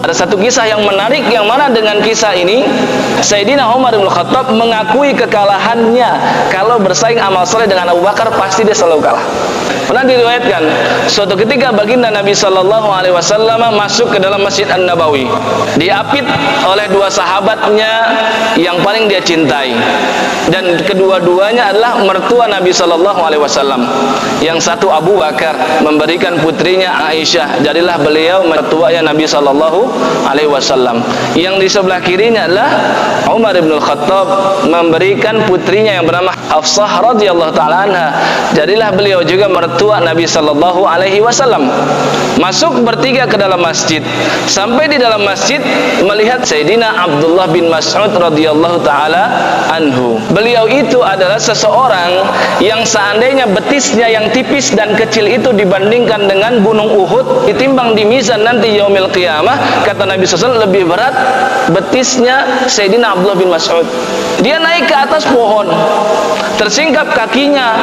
Ada satu kisah yang menarik, yang mana dengan kisah ini Sayyidina Umar bin Khattab mengakui kekalahannya. Kalau bersaing amal soleh dengan Abu Bakar, pasti dia selalu kalah. Pernah diriwayatkan suatu ketika baginda Nabi Sallallahu Alaihi Wasallam masuk ke dalam Masjid An-Nabawi, diapit oleh dua sahabatnya yang paling dia cintai, dan kedua-duanya adalah mertua Nabi Sallallahu Alaihi Wasallam. Yang satu Abu Bakar memberikan putrinya Aisyah, jadilah beliau mertuanya Nabi Sallallahu Alaihi Wasallam. Yang di sebelah kirinya adalah Umar bin Khattab, memberikan putrinya yang bernama Hafsah radhiyallahu taala anha, jadilah beliau juga mertua Nabi Sallallahu Alaihi Wasallam. Masuk bertiga ke dalam masjid. Sampai di dalam masjid melihat Sayyidina Abdullah bin Mas'ud radhiyallahu taala anhu. Beliau itu adalah seseorang yang seandainya betisnya yang tipis dan kecil itu dibandingkan dengan gunung Uhud, ditimbang di mizan nanti yaumil qiyamah, kata Nabi SAW, lebih berat betisnya Sayyidina Abdullah bin Mas'ud. Dia naik ke atas pohon, tersingkap kakinya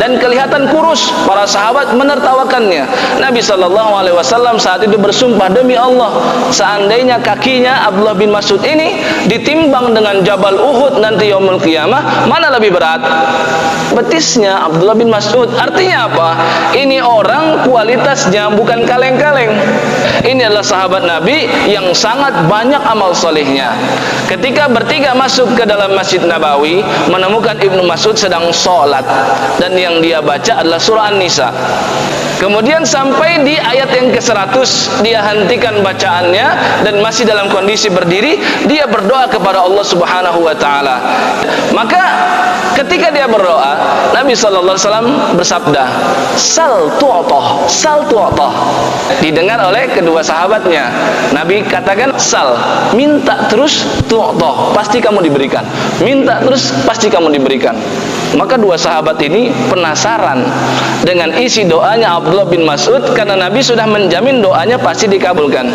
dan kelihatan kurus. Para sahabat menertawakannya. Nabi SAW saat itu bersumpah, demi Allah, seandainya kakinya Abdullah bin Mas'ud ini ditimbang dengan Jabal Uhud nanti yaumul qiyamah, mana lebih berat? Betisnya Abdullah bin Mas'ud. Artinya apa? Ini orang kualitasnya bukan kaleng-kaleng. Ini adalah sahabat Nabi yang sangat banyak amal solehnya. Ketika bertiga masuk ke dalam Masjid Nabawi, menemukan Ibnu Mas'ud sedang sholat, dan yang dia baca adalah surah An-Nisa. Kemudian sampai di ayat yang ke-100 dia hentikan bacaannya dan masih dalam kondisi berdiri, dia berdoa kepada Allah Subhanahu wa taala. Maka ketika dia berdoa, Nabi sallallahu alaihi wasallam bersabda, "Sal tu'tah, sal tu'tah." Didengar oleh kedua sahabatnya. Nabi katakan, "Sal, minta terus, tu'tah, pasti kamu diberikan. Minta terus, pasti kamu diberikan." Maka dua sahabat ini penasaran dengan isi doanya Abdullah bin Mas'ud, karena Nabi sudah menjamin doanya pasti dikabulkan.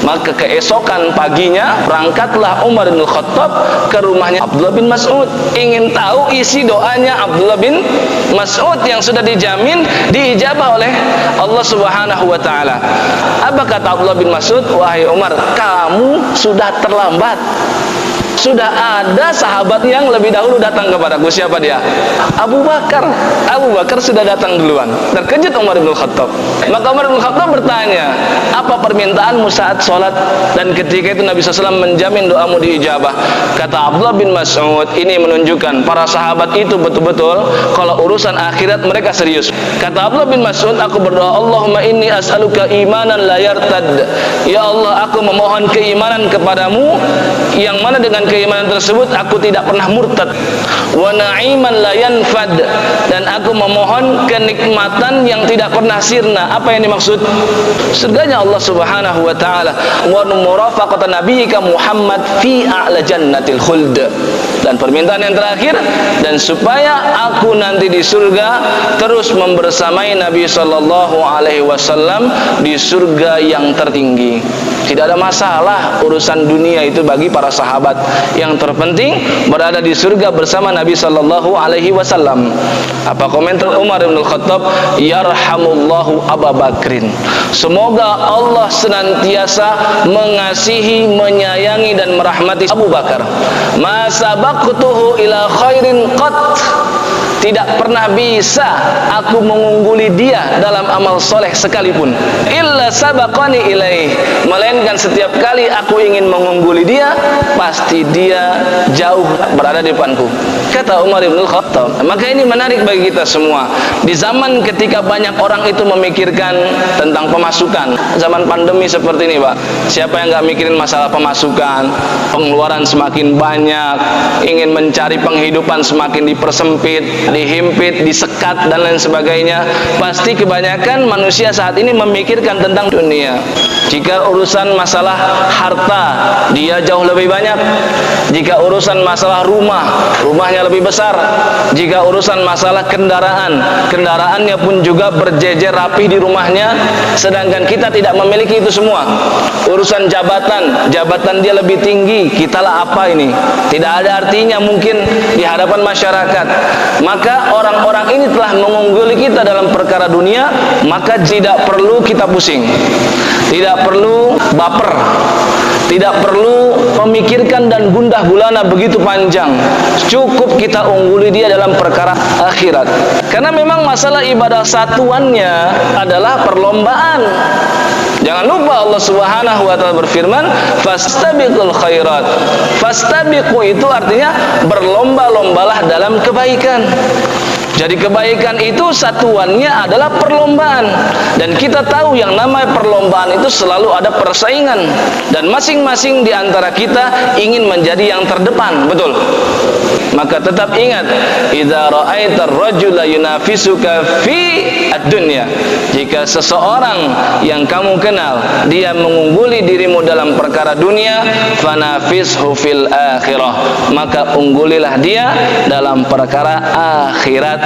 Maka keesokan paginya berangkatlah Umar bin Khattab ke rumahnya Abdullah bin Mas'ud, ingin tahu isi doanya Abdullah bin Mas'ud yang sudah dijamin diijabah oleh Allah Subhanahu wa taala. Apa kata Abdullah bin Mas'ud? "Wahai Umar, kamu sudah terlambat. Sudah ada sahabat yang lebih dahulu datang kepadaku." Siapa dia? Abu Bakar. Abu Bakar sudah datang duluan. Terkejut Umar bin Khattab. Maka Umar bin Khattab bertanya, "Apa permintaanmu saat sholat?" Dan ketika itu Nabi SAW menjamin doamu diijabah. Kata Abdullah bin Mas'ud, ini menunjukkan para sahabat itu betul-betul kalau urusan akhirat mereka serius. Kata Abdullah bin Mas'ud, aku berdoa, "Allahumma inni as'aluka imanan la yartad." Ya Allah, aku memohon keimanan kepadamu yang mana dengan keimanan tersebut aku tidak pernah murtad, wa na'iman la yanfad, dan aku memohon kenikmatan yang tidak pernah sirna. Apa yang dimaksud? Surganya Allah Subhanahu wa taala, wa murafaqatan nabiyyika Muhammad fi a'la jannatil khuld. Dan permintaan yang terakhir, dan supaya aku nanti di surga terus membersamai Nabi sallallahu alaihi wasallam di surga yang tertinggi. Tidak ada masalah urusan dunia itu bagi para sahabat. Yang terpenting berada di surga bersama Nabi sallallahu alaihi wasallam. Apa komentar Umar bin Khattab? Yarhamullahu Abu Bakrin. Semoga Allah senantiasa mengasihi, menyayangi dan merahmati Abu Bakar. Ma sabaqtuhu ila khairin qat. Tidak pernah bisa aku mengungguli dia dalam amal soleh sekalipun. Illa sabaqani ilaih. Melainkan setiap kali aku ingin mengungguli dia, pasti dia jauh berada di depanku. Kata Umar bin Khattab. Maka ini menarik bagi kita semua. Di zaman ketika banyak orang itu memikirkan tentang pemasukan, zaman pandemi seperti ini, Pak, siapa yang nggak mikirin masalah pemasukan? Pengeluaran semakin banyak, ingin mencari penghidupan semakin dipersempit, dihimpit, disekat dan lain sebagainya. Pasti kebanyakan manusia saat ini memikirkan tentang dunia. Jika urusan masalah harta, dia jauh lebih banyak. Jika urusan masalah rumah, rumahnya lebih besar. Jika urusan masalah kendaraan, kendaraannya pun juga berjejer rapi di rumahnya. Sedangkan kita tidak memiliki itu semua. Urusan jabatan, jabatan dia lebih tinggi. Kita lah apa ini? Tidak ada artinya mungkin di hadapan masyarakat. Maka maka orang-orang ini telah mengungguli kita dalam perkara dunia, maka tidak perlu kita pusing, tidak perlu baper, tidak perlu memikirkan dan gundah gulana begitu panjang. Cukup kita ungguli dia dalam perkara akhirat. Karena memang masalah ibadah satuannya adalah perlombaan. Jangan lupa Allah Subhanahu wa taala berfirman, "Fastabiqul khairat." Fastabiqu itu artinya berlomba-lombalah dalam kebaikan. Jadi kebaikan itu satuannya adalah perlombaan. Dan kita tahu yang namanya perlombaan itu selalu ada persaingan. Dan masing-masing di antara kita ingin menjadi yang terdepan. Betul? Maka tetap ingat, idza ra'aitar rajula yunafisuka fi ad-dunya. Jika seseorang yang kamu kenal dia mengungguli dirimu dalam perkara dunia, fanafishu fil akhirah. Maka unggulilah dia dalam perkara akhirat.